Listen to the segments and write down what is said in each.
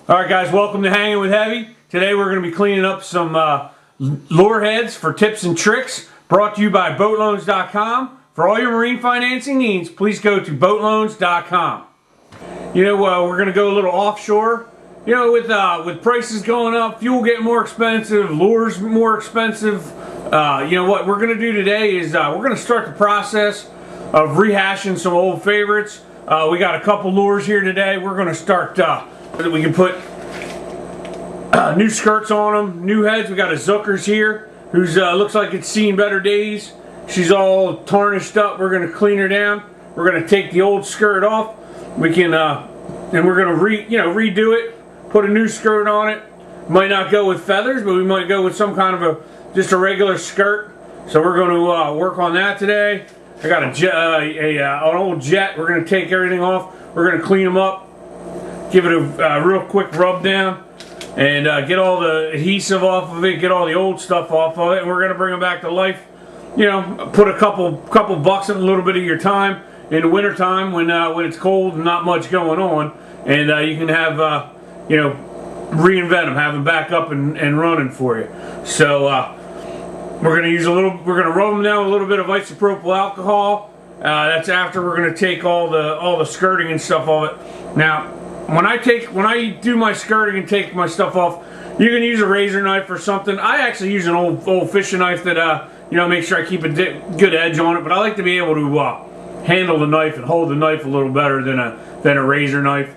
Alright guys, welcome to Hanging with Heavy. Today we're going to be cleaning up some lure heads for tips and tricks, brought to you by boatloans.com. For all your marine financing needs, please go to boatloans.com. You know, we're going to go a little offshore. You know, with prices going up, fuel getting more expensive, lures more expensive, you know what we're going to do today is we're going to start the process of rehashing some old favorites. We got a couple lures here today. We're going to start that we can put new skirts on them, new heads. We got a Zuckers here who's looks like it's seen better days. She's all tarnished up. We're going to clean her down. We're going to take the old skirt off. We can and we're going to redo it, put a new skirt on it. Might not go with feathers, but we might go with some kind of just a regular skirt. So we're going to work on that today. I got an old jet. We're going to take everything off. We're going to clean them up, give it a real quick rub down, and get all the adhesive off of it, get all the old stuff off of it, and we're going to bring them back to life. You know, put a couple bucks in a little bit of your time in the winter time when it's cold and not much going on, and you can have you know, reinvent them, have them back up and running for you. So we're going to use we're going to rub them down with a little bit of isopropyl alcohol. That's after we're going to take all the skirting and stuff off it. Now, when I do my skirting and take my stuff off, you can use a razor knife or something. I actually use an old fishing knife that you know, make sure I keep a good edge on it. But I like to be able to handle the knife and hold the knife a little better than a razor knife.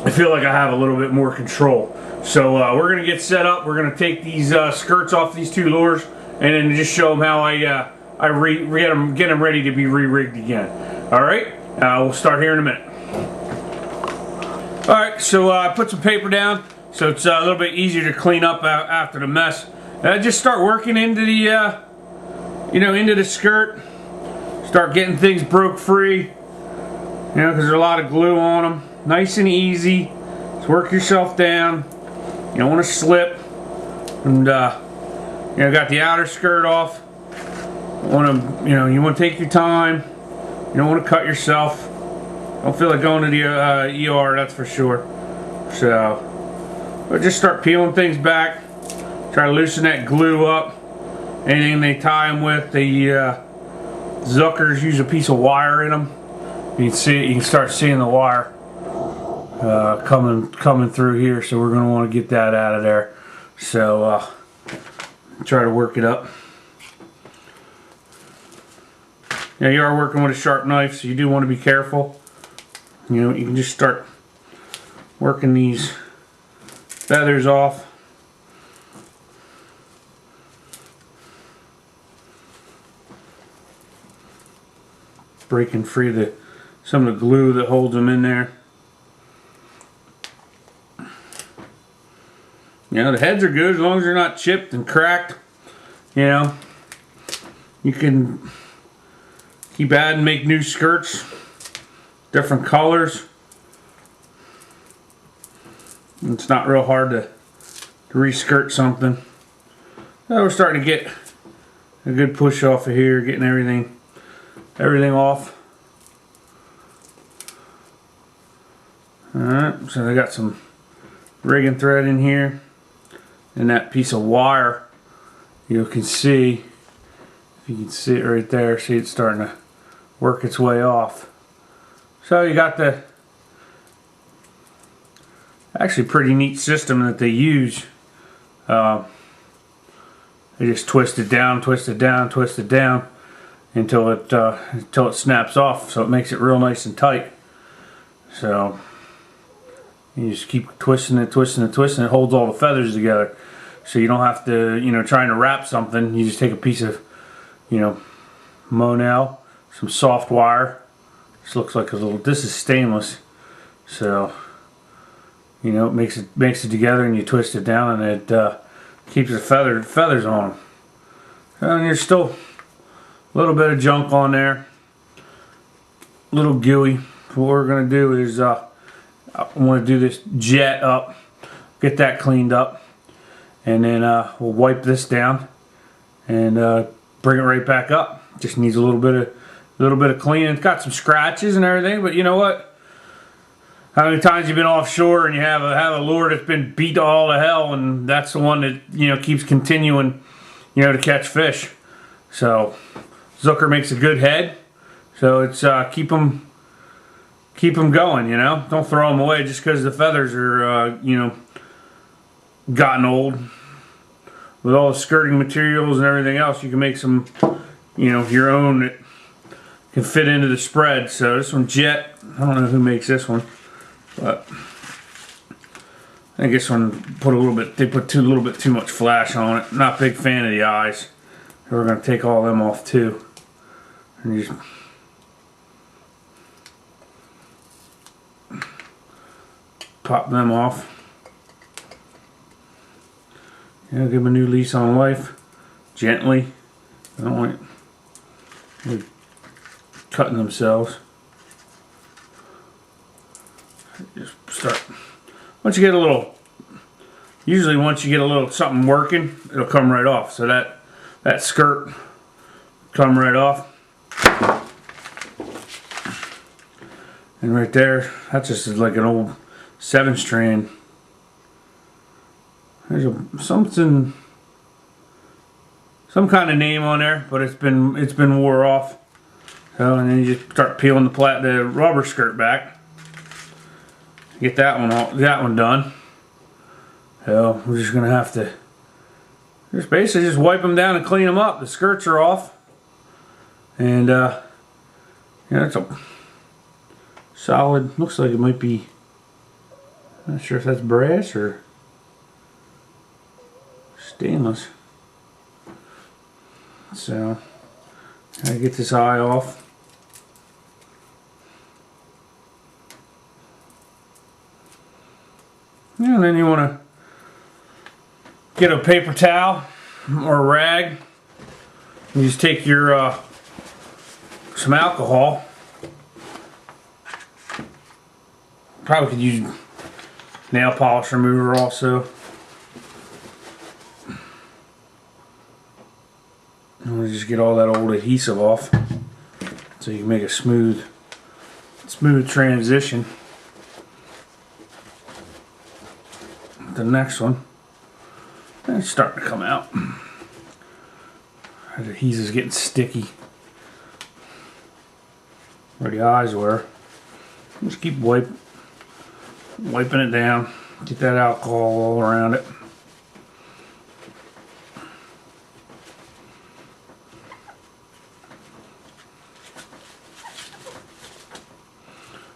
I feel like I have a little bit more control. So we're going to get set up. We're going to take these skirts off these two lures and then just show them how I get them ready to be re-rigged again. All right, we'll start here in a minute. All right, so I put some paper down so it's a little bit easier to clean up after the mess. Just start working into the into the skirt. Start getting things broke free. You know, because there's a lot of glue on them. Nice and easy. Just work yourself down. You don't want to slip. And you know, got the outer skirt off. You want to take your time. You don't want to cut yourself. Don't feel like going to the ER, that's for sure. So, but just start peeling things back. Try to loosen that glue up. Anything they tie them with, the Zuckers use a piece of wire in them. You can see it. You can start seeing the wire coming through here. So we're going to want to get that out of there. So try to work it up. Now you are working with a sharp knife, so you do want to be careful. You know, you can just start working these feathers off. Breaking free some of the glue that holds them in there. You know, the heads are good as long as they're not chipped and cracked. You know, you can keep adding, make new skirts, different colors. It's not real hard to reskirt something. Now we're starting to get a good push off of here, getting everything off. Alright, so I got some rigging thread in here, and that piece of wire you can see, if you can see it right there, see it's starting to work its way off. So you got the actually pretty neat system that they use. They just twist it down, twist it down, twist it down until it snaps off, so it makes it real nice and tight. So you just keep twisting it, twisting it, twisting it. It holds all the feathers together, so you don't have to, you know, trying to wrap something. You just take a piece of, you know, Monel, some soft wire. This looks like a little. This is stainless, so you know, it makes it together, and you twist it down, and it keeps the feathers on them. And there's still a little bit of junk on there, a little gooey. What we're going to do is I want to do this jet up, get that cleaned up, and then we'll wipe this down and bring it right back up. Just needs a little bit of cleaning. It's got some scratches and everything, but you know what? How many times you've been offshore and you have a lure that's been beat to all to hell, and that's the one that keeps continuing, to catch fish. So Zucker makes a good head. So it's keep them going. Don't throw them away just because the feathers are gotten old. With all the skirting materials and everything else, you can make some your own that can fit into the spread. So this one, Jet. I don't know who makes this one. But I think this one they put a little bit too much flash on it. Not a big fan of the eyes. So we're going to take all them off too. And just pop them off. Give them a new lease on life. Gently. I don't want it cutting themselves. Just start. Once you get usually once you get a little something working, it'll come right off. So that skirt come right off. And right there, that's just like an old 7-strand. There's some kind of name on there, but it's been wore off. So, and then you just start peeling the rubber skirt back. Get that one done. So we're just gonna have to basically just wipe them down and clean them up. The skirts are off, and it's a solid. Looks like it might be. Not sure if that's brass or stainless. So I get this eye off. And then you want to get a paper towel or a rag. You just take your some alcohol. Probably could use nail polish remover also. And we'll just get all that old adhesive off so you can make a smooth transition. The next one, and it's starting to come out. The adhesive's getting sticky where the eyes were. Just keep wiping it down. Get that alcohol all around it.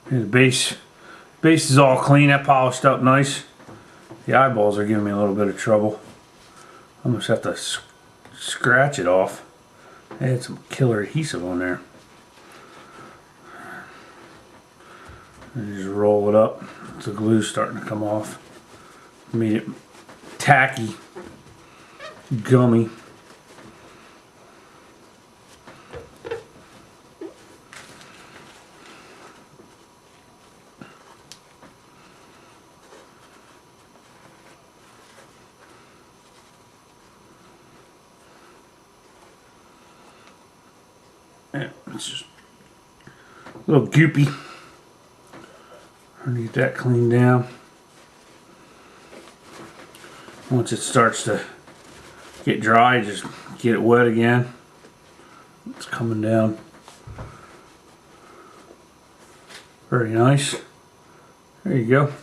And the base is all clean. That polished up nice. The eyeballs are giving me a little bit of trouble. I almost have to scratch it off. I had some killer adhesive on there. And just roll it up. The glue's starting to come off. Made it tacky, gummy. Yeah, it's just a little goopy. I'm gonna get that cleaned down. Once it starts to get dry, just get it wet again. It's coming down. Very nice. There you go.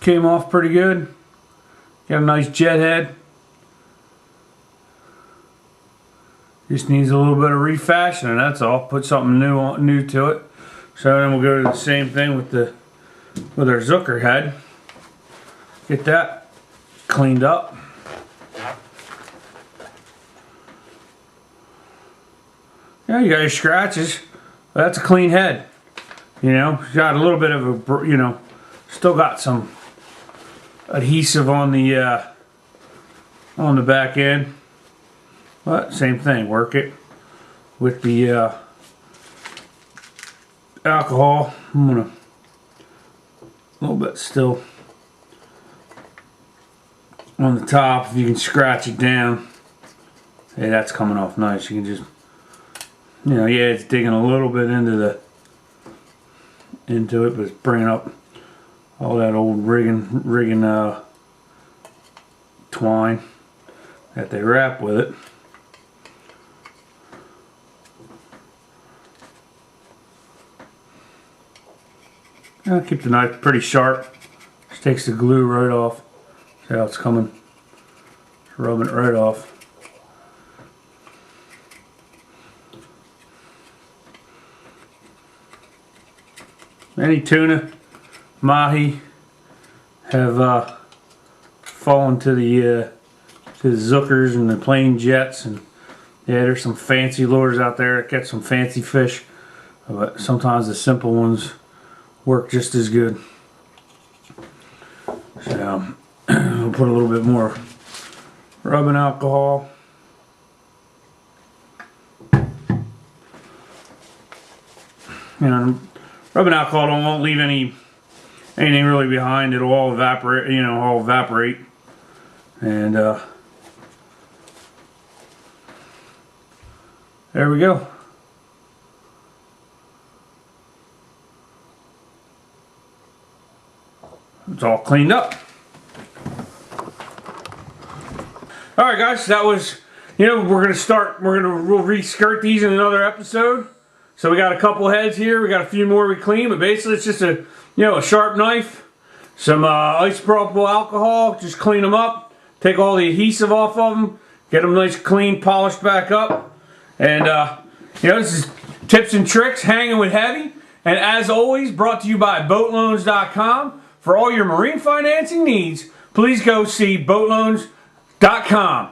Came off pretty good. Got a nice jet head. Just needs a little bit of refashioning, that's all. Put something new to it. So then we'll go to the same thing with our Zucker head. Get that cleaned up. Yeah, you got your scratches. But that's a clean head. Got a little bit of a, still got some adhesive on the back end. But same thing, work it with the alcohol. I'm gonna a little bit still on the top. If you can scratch it down, hey, that's coming off nice. You can just, yeah, it's digging a little bit into into it, but it's bringing up all that old rigging twine that they wrap with it. I'll keep the knife pretty sharp. Just takes the glue right off. See how it's coming? It's rubbing it right off. Any tuna, mahi have fallen to the zookers and the plain jets, and yeah, there's some fancy lures out there that catch some fancy fish, but sometimes the simple ones work just as good. So we'll put a little bit more rubbing alcohol. And rubbing alcohol won't leave anything really behind. It'll all evaporate, all evaporate. And there we go. It's all cleaned up. Alright guys, that was, we'll re-skirt these in another episode. So we got a couple heads here, we got a few more we clean, but basically it's just a sharp knife, some isopropyl alcohol, just clean them up, take all the adhesive off of them, get them nice, clean, polished back up. And this is Tips and Tricks Hanging with Heavy, and as always, brought to you by boatloans.com. For all your marine financing needs, please go see boatloans.com.